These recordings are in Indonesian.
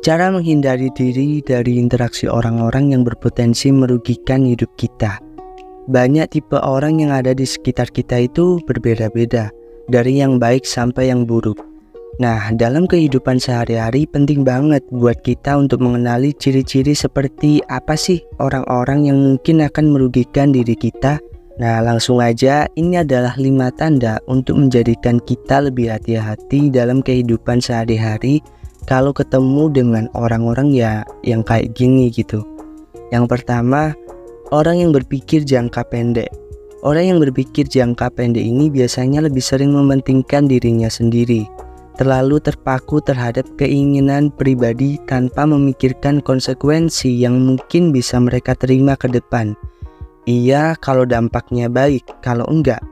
Cara menghindari diri dari interaksi orang-orang yang berpotensi merugikan hidup kita. Banyak tipe orang yang ada di sekitar kita itu berbeda-beda, dari yang baik sampai yang buruk. Nah, dalam kehidupan sehari-hari penting banget buat kita untuk mengenali ciri-ciri seperti apa sih orang-orang yang mungkin akan merugikan diri kita. Nah, langsung aja, ini adalah 5 tanda untuk menjadikan kita lebih hati-hati dalam kehidupan sehari-hari kalau ketemu dengan orang-orang yang kayak gini gitu. Yang pertama, orang yang berpikir jangka pendek. Orang yang berpikir jangka pendek ini biasanya lebih sering mementingkan dirinya sendiri, terlalu terpaku terhadap keinginan pribadi tanpa memikirkan konsekuensi yang mungkin bisa mereka terima ke depan. Iya, kalau dampaknya baik, kalau enggak.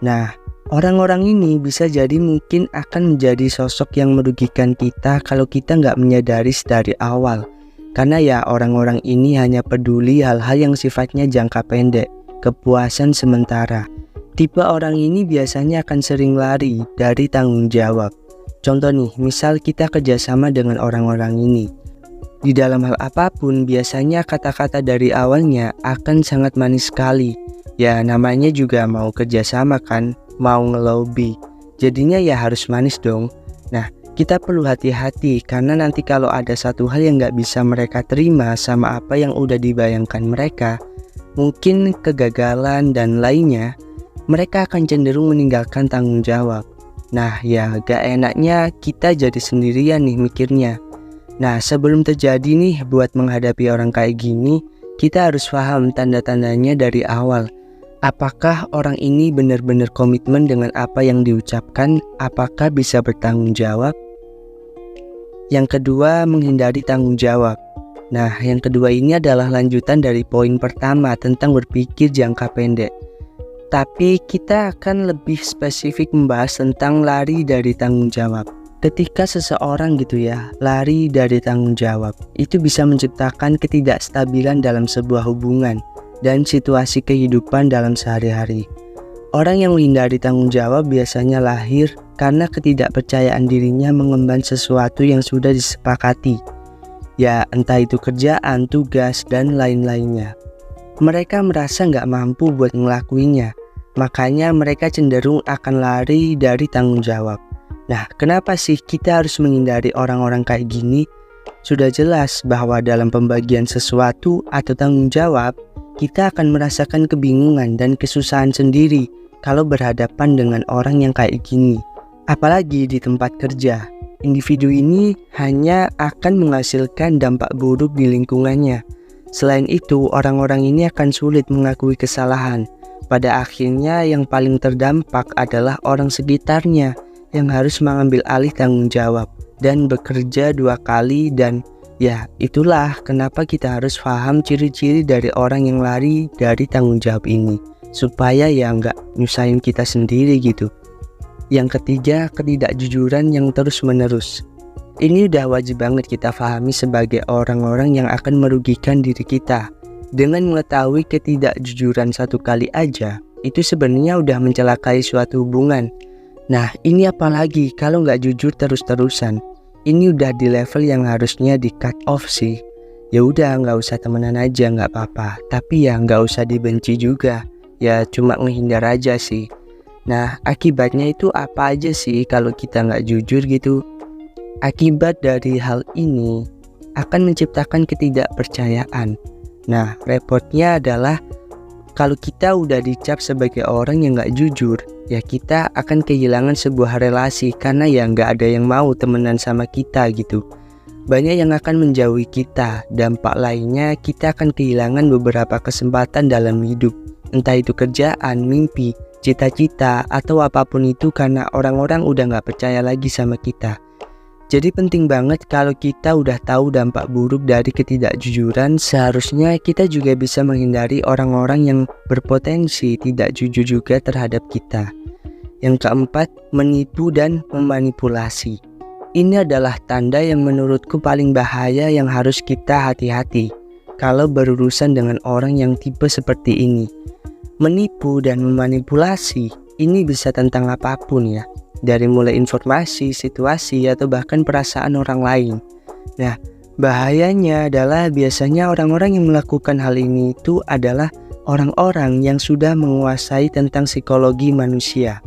Nah, orang-orang ini bisa jadi mungkin akan menjadi sosok yang merugikan kita kalau kita nggak menyadari dari awal. Karena ya orang-orang ini hanya peduli hal-hal yang sifatnya jangka pendek, kepuasan sementara. Tipe orang ini biasanya akan sering lari dari tanggung jawab. Contoh nih, misal kita kerjasama dengan orang-orang ini. Di dalam hal apapun, biasanya kata-kata dari awalnya akan sangat manis sekali. Ya namanya juga mau kerjasama kan, mau ngelobi, jadinya ya harus manis dong. Nah, kita perlu hati-hati karena nanti kalau ada satu hal yang nggak bisa mereka terima sama apa yang udah dibayangkan mereka, mungkin kegagalan dan lainnya, mereka akan cenderung meninggalkan tanggung jawab. Nah ya gak enaknya kita jadi sendirian nih mikirnya. Nah, sebelum terjadi nih buat menghadapi orang kayak gini, kita harus paham tanda-tandanya dari awal. Apakah orang ini benar-benar komitmen dengan apa yang diucapkan? Apakah bisa bertanggung jawab? Yang kedua, menghindari tanggung jawab. Nah, yang kedua ini adalah lanjutan dari poin pertama tentang berpikir jangka pendek. Tapi kita akan lebih spesifik membahas tentang lari dari tanggung jawab. Ketika seseorang lari dari tanggung jawab, itu bisa menciptakan ketidakstabilan dalam sebuah hubungan dan situasi kehidupan dalam sehari-hari. Orang yang menghindari tanggung jawab biasanya lahir karena ketidakpercayaan dirinya mengemban sesuatu yang sudah disepakati. Ya, entah itu kerjaan, tugas, dan lain-lainnya. Mereka merasa nggak mampu buat ngelakuinya, makanya mereka cenderung akan lari dari tanggung jawab. Nah, kenapa sih kita harus menghindari orang-orang kayak gini? Sudah jelas bahwa dalam pembagian sesuatu atau tanggung jawab, kita akan merasakan kebingungan dan kesusahan sendiri kalau berhadapan dengan orang yang kayak gini. Apalagi di tempat kerja, individu ini hanya akan menghasilkan dampak buruk di lingkungannya. Selain itu, orang-orang ini akan sulit mengakui kesalahan. Pada akhirnya yang paling terdampak adalah orang sekitarnya yang harus mengambil alih tanggung jawab dan bekerja 2 kali. Dan ya itulah kenapa kita harus paham ciri-ciri dari orang yang lari dari tanggung jawab ini, supaya ya nggak nyusahin kita sendiri gitu. Yang ketiga, ketidakjujuran yang terus-menerus. Ini udah wajib banget kita pahami sebagai orang-orang yang akan merugikan diri kita. Dengan mengetahui ketidakjujuran satu kali aja, itu sebenarnya udah mencelakai suatu hubungan. Nah, ini apalagi kalau nggak jujur terus-terusan. Ini udah di level yang harusnya di cut off sih. Ya udah nggak usah temenan aja, nggak apa-apa. Tapi ya nggak usah dibenci juga. Ya cuma menghindar aja sih. Nah, akibatnya itu apa aja sih kalau kita nggak jujur gitu? Akibat dari hal ini akan menciptakan ketidakpercayaan. Nah, repotnya adalah kalau kita udah dicap sebagai orang yang gak jujur, ya kita akan kehilangan sebuah relasi karena ya gak ada yang mau temenan sama kita gitu. Banyak yang akan menjauhi kita. Dampak lainnya, kita akan kehilangan beberapa kesempatan dalam hidup. Entah itu kerjaan, mimpi, cita-cita, atau apapun itu karena orang-orang udah gak percaya lagi sama kita. Jadi penting banget kalau kita udah tahu dampak buruk dari ketidakjujuran, seharusnya kita juga bisa menghindari orang-orang yang berpotensi tidak jujur juga terhadap kita. Yang keempat, menipu dan memanipulasi. Ini adalah tanda yang menurutku paling bahaya yang harus kita hati-hati kalau berurusan dengan orang yang tipe seperti ini. Menipu dan memanipulasi ini bisa tentang apapun ya. Dari mulai informasi, situasi, atau bahkan perasaan orang lain. Nah, bahayanya adalah biasanya orang-orang yang melakukan hal ini itu adalah orang-orang yang sudah menguasai tentang psikologi manusia.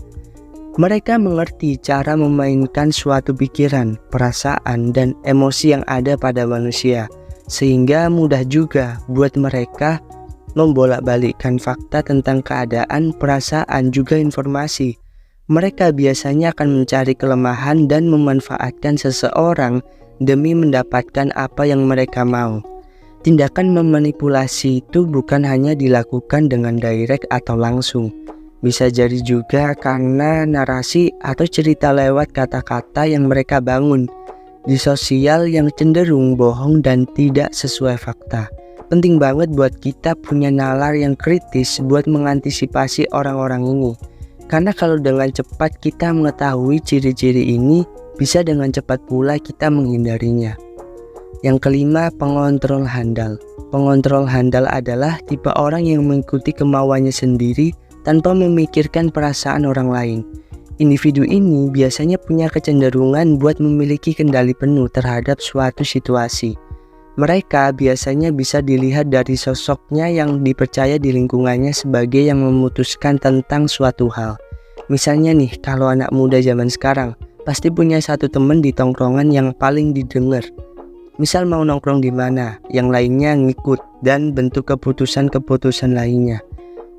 Mereka mengerti cara memainkan suatu pikiran, perasaan, dan emosi yang ada pada manusia, sehingga mudah juga buat mereka membolak-balikkan fakta tentang keadaan, perasaan, juga informasi. Mereka biasanya akan mencari kelemahan dan memanfaatkan seseorang demi mendapatkan apa yang mereka mau. Tindakan memanipulasi itu bukan hanya dilakukan dengan direct atau langsung. Bisa jadi juga karena narasi atau cerita lewat kata-kata yang mereka bangun di sosial yang cenderung bohong dan tidak sesuai fakta. Penting banget buat kita punya nalar yang kritis buat mengantisipasi orang-orang ini. Karena kalau dengan cepat kita mengetahui ciri-ciri ini, bisa dengan cepat pula kita menghindarinya. Yang kelima, pengontrol handal. Pengontrol handal adalah tipe orang yang mengikuti kemauannya sendiri tanpa memikirkan perasaan orang lain. Individu ini biasanya punya kecenderungan buat memiliki kendali penuh terhadap suatu situasi. Mereka biasanya bisa dilihat dari sosoknya yang dipercaya di lingkungannya sebagai yang memutuskan tentang suatu hal. Misalnya nih, kalau anak muda zaman sekarang pasti punya satu temen di tongkrongan yang paling didengar. Misal mau nongkrong di mana, yang lainnya ngikut dan bentuk keputusan-keputusan lainnya.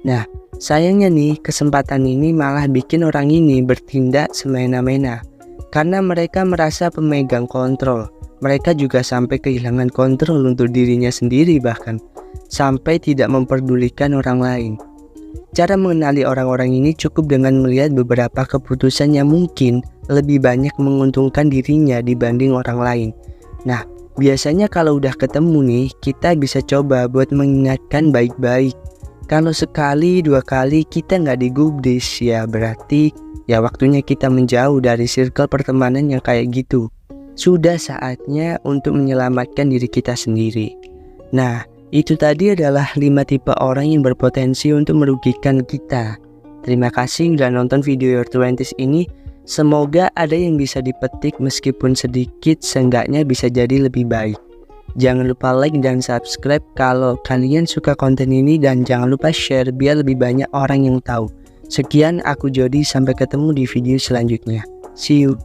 Nah, sayangnya nih, kesempatan ini malah bikin orang ini bertindak semena-mena. Karena mereka merasa pemegang kontrol. Mereka juga sampai kehilangan kontrol untuk dirinya sendiri, bahkan sampai tidak memperdulikan orang lain. Cara mengenali orang-orang ini cukup dengan melihat beberapa keputusan yang mungkin lebih banyak menguntungkan dirinya dibanding orang lain. Nah, biasanya kalau udah ketemu nih, kita bisa coba buat mengingatkan baik-baik. Kalau sekali, dua kali kita nggak digubris, ya berarti ya waktunya kita menjauh dari circle pertemanan yang kayak gitu. Sudah saatnya untuk menyelamatkan diri kita sendiri. Nah, itu tadi adalah 5 tipe orang yang berpotensi untuk merugikan kita. Terima kasih udah nonton video Your 20s ini. Semoga ada yang bisa dipetik meskipun sedikit, seenggaknya bisa jadi lebih baik. Jangan lupa like dan subscribe kalau kalian suka konten ini, dan jangan lupa share biar lebih banyak orang yang tahu. Sekian, aku Jody, sampai ketemu di video selanjutnya. See you.